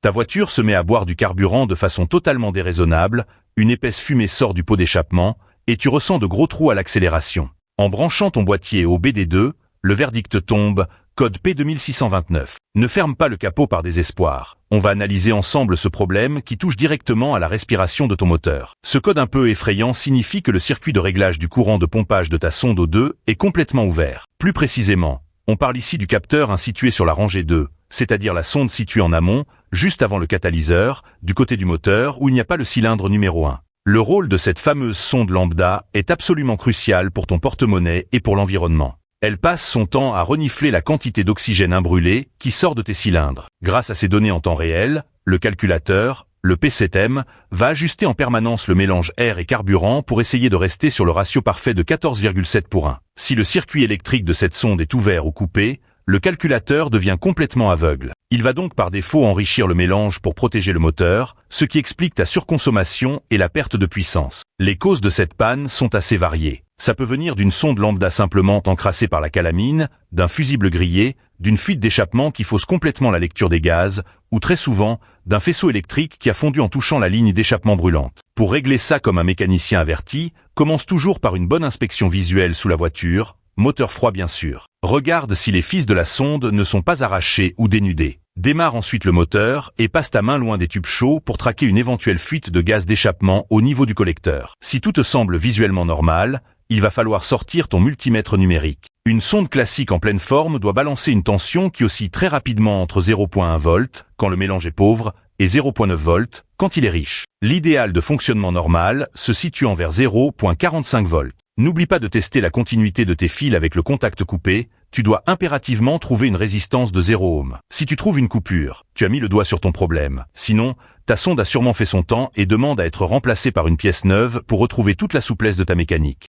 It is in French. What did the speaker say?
Ta voiture se met à boire du carburant de façon totalement déraisonnable, une épaisse fumée sort du pot d'échappement, et tu ressens de gros trous à l'accélération. En branchant ton boîtier au BD2, le verdict tombe, code P2629. Ne ferme pas le capot par désespoir. On va analyser ensemble ce problème qui touche directement à la respiration de ton moteur. Ce code un peu effrayant signifie que le circuit de réglage du courant de pompage de ta sonde O2 est complètement ouvert. Plus précisément, on parle ici du capteur situé sur la rangée 2, c'est-à-dire la sonde située en amont, juste avant le catalyseur, du côté du moteur où il n'y a pas le cylindre numéro 1. Le rôle de cette fameuse sonde lambda est absolument crucial pour ton porte-monnaie et pour l'environnement. Elle passe son temps à renifler la quantité d'oxygène imbrûlé qui sort de tes cylindres. Grâce à ces données en temps réel, le calculateur, le P7M, va ajuster en permanence le mélange air et carburant pour essayer de rester sur le ratio parfait de 14,7 pour 1. Si le circuit électrique de cette sonde est ouvert ou coupé, le calculateur devient complètement aveugle. Il va donc par défaut enrichir le mélange pour protéger le moteur, ce qui explique ta surconsommation et la perte de puissance. Les causes de cette panne sont assez variées. Ça peut venir d'une sonde lambda simplement encrassée par la calamine, d'un fusible grillé, d'une fuite d'échappement qui fausse complètement la lecture des gaz, ou très souvent, d'un faisceau électrique qui a fondu en touchant la ligne d'échappement brûlante. Pour régler ça comme un mécanicien averti, commence toujours par une bonne inspection visuelle sous la voiture, moteur froid bien sûr. Regarde si les fils de la sonde ne sont pas arrachés ou dénudés. Démarre ensuite le moteur et passe ta main loin des tubes chauds pour traquer une éventuelle fuite de gaz d'échappement au niveau du collecteur. Si tout te semble visuellement normal, il va falloir sortir ton multimètre numérique. Une sonde classique en pleine forme doit balancer une tension qui oscille très rapidement entre 0,1 V quand le mélange est pauvre et 0,9 V quand il est riche. L'idéal de fonctionnement normal se situe vers 0,45 V. N'oublie pas de tester la continuité de tes fils avec le contact coupé, tu dois impérativement trouver une résistance de 0 ohm. Si tu trouves une coupure, tu as mis le doigt sur ton problème. Sinon, ta sonde a sûrement fait son temps et demande à être remplacée par une pièce neuve pour retrouver toute la souplesse de ta mécanique.